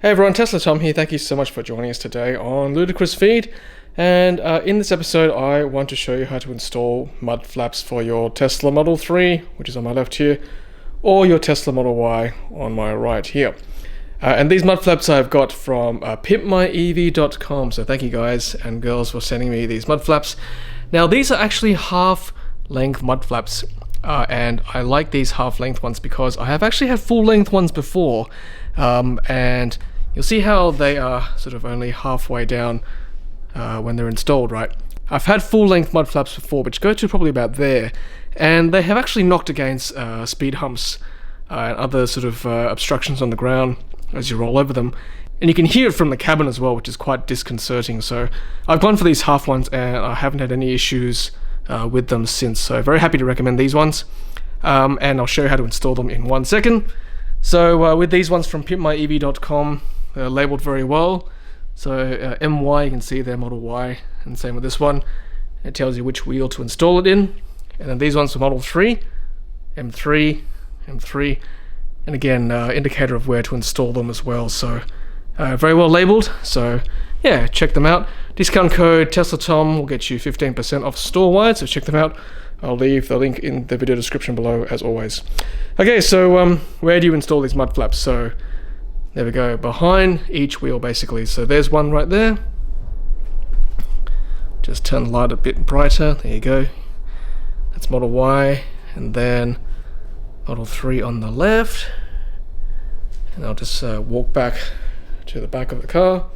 Hey everyone, Tesla Tom here. Thank you so much for joining us today on Ludicrous Feed. And in this episode, I want to show you how to install mud flaps for your Tesla Model 3, which is on my left here, or your Tesla Model Y on my right here. And these mud flaps I've got from pimpmyev.com. So thank you guys and girls for sending me these mud flaps. Now these are actually half-length mud flaps. And I like these half-length ones because I have actually had full-length ones before. And you'll see how they are sort of only halfway down when they're installed, right? I've had full-length mud flaps before, which go to probably about there, and they have actually knocked against speed humps and other sort of obstructions on the ground as you roll over them. And you can hear it from the cabin as well, which is quite disconcerting. So I've gone for these half ones, and I haven't had any issues with them since. So very happy to recommend these ones, and I'll show you how to install them in 1 second. So with these ones from pimpmyev.com, they're labeled very well. So MY, you can see they're Model Y, and same with this one. It tells you which wheel to install it in. And then these ones for Model 3, M3, M3, and again, indicator of where to install them as well. So very well labeled. So yeah, check them out. Discount code TeslaTom will get you 15% off store-wide, so check them out. I'll leave the link in the video description below as always. Okay, so where do you install these mud flaps? So there we go, behind each wheel basically. So there's one right there. Just turn the light a bit brighter, there you go. That's Model Y, and then Model 3 on the left. And I'll just walk back to the back of the car.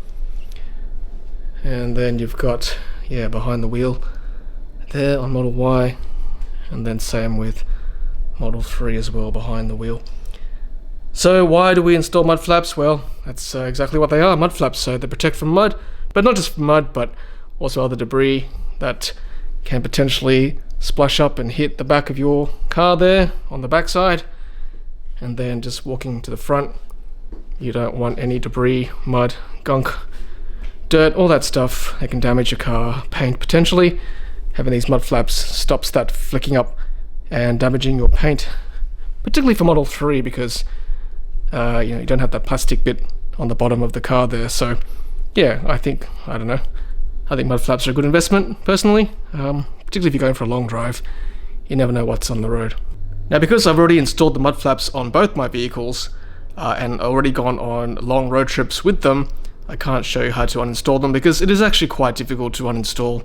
And then you've got, yeah, behind the wheel there on Model Y. And then same with Model 3 as well, behind the wheel. So why do we install mud flaps? Well, that's exactly what they are, mud flaps. So they protect from mud, but not just from mud, but also other debris that can potentially splash up and hit the back of your car there on the backside. And then just walking to the front, you don't want any debris, mud, gunk, dirt, all that stuff that can damage your car, paint potentially. Having these mud flaps stops that flicking up and damaging your paint, particularly for Model 3 because you don't have that plastic bit on the bottom of the car there. So yeah, I think mud flaps are a good investment personally, particularly if you're going for a long drive. You never know what's on the road. Now because I've already installed the mud flaps on both my vehicles and already gone on long road trips with them, I can't show you how to uninstall them because it is actually quite difficult to uninstall.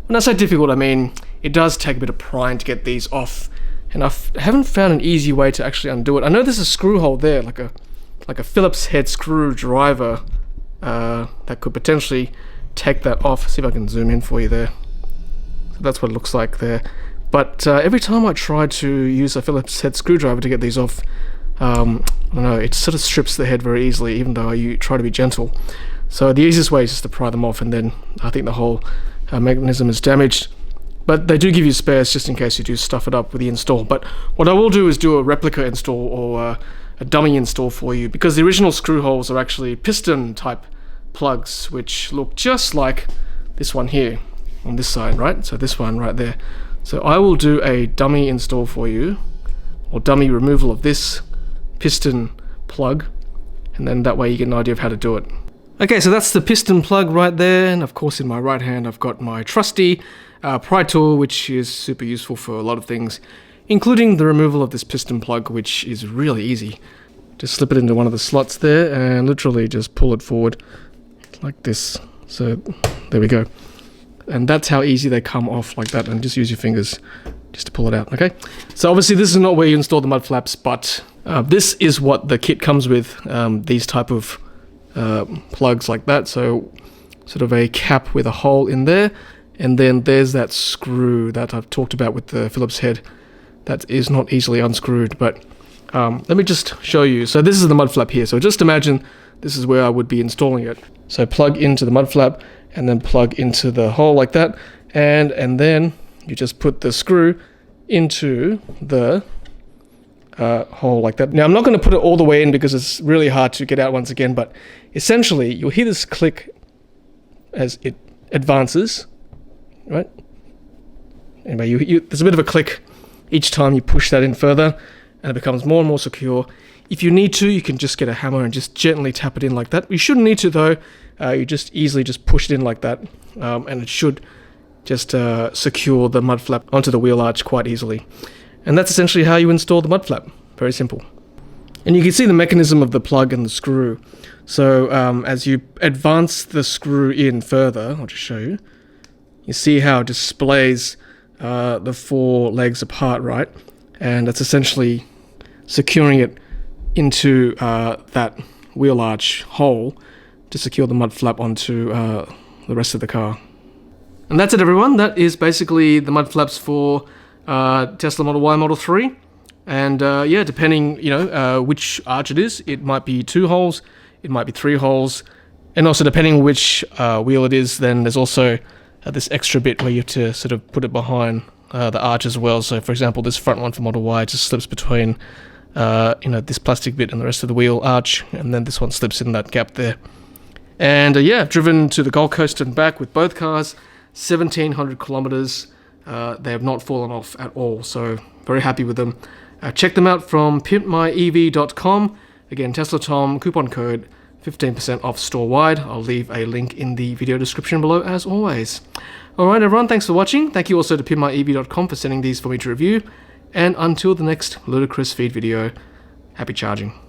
When I say difficult, I mean it does take a bit of prying to get these off, and I haven't found an easy way to actually undo it. I know there's a screw hole there, like a Phillips head screwdriver that could potentially take that off. See if I can zoom in for you there. So that's what it looks like there. But every time I try to use a Phillips head screwdriver to get these off, I don't know, it sort of strips the head very easily, even though you try to be gentle. So the easiest way is just to pry them off, and then I think the whole mechanism is damaged. But they do give you spares just in case you do stuff it up with the install. But what I will do is do a replica install or a dummy install for you, because the original screw holes are actually piston type plugs, which look just like this one here on this side, right? So this one right there. So I will do a dummy install for you, or dummy removal of this piston plug, and then that way you get an idea of how to do it. Okay, so that's the piston plug right there, and of course in my right hand I've got my trusty pry tool, which is super useful for a lot of things, including the removal of this piston plug, which is really easy. Just slip it into one of the slots there and literally just pull it forward like this. So there we go. And that's how easy they come off like that, and just use your fingers just to pull it out, okay? So obviously this is not where you install the mud flaps, but this is what the kit comes with, these type of plugs like that. So sort of a cap with a hole in there, and then there's that screw that I've talked about with the Phillips head that is not easily unscrewed. But let me just show you. So this is the mud flap here, so just imagine this is where I would be installing it. So plug into the mud flap and then plug into the hole like that, and then you just put the screw into the hole like that. Now I'm not going to put it all the way in because it's really hard to get out once again, but essentially you'll hear this click as it advances, right? Anyway, there's a bit of a click each time you push that in further, and it becomes more and more secure. If you need to, you can just get a hammer and just gently tap it in like that. You shouldn't need to though. You just easily just push it in like that, and it should just secure the mud flap onto the wheel arch quite easily. And that's essentially how you install the mud flap. Very simple. And you can see the mechanism of the plug and the screw. So as you advance the screw in further, I'll just show you. You see how it displays the 4 legs apart, right? And it's essentially securing it into that wheel arch hole to secure the mud flap onto the rest of the car. And that's it, everyone. That is basically the mud flaps for Tesla Model Y, Model 3. And yeah, depending, which arch it is, it might be 2 holes, it might be 3 holes. And also depending which wheel it is, then there's also this extra bit where you have to sort of put it behind the arch as well. So for example, this front one for Model Y just slips between this plastic bit and the rest of the wheel arch, and then this one slips in that gap there. And yeah, I've driven to the Gold Coast and back with both cars, 1,700 kilometers. They have not fallen off at all, so very happy with them. Check them out from pimpmyev.com. Again, Tesla Tom, coupon code 15% off store-wide. I'll leave a link in the video description below as always. Alright everyone, thanks for watching. Thank you also to pimpmyev.com for sending these for me to review. And until the next ludicrous feed video, happy charging.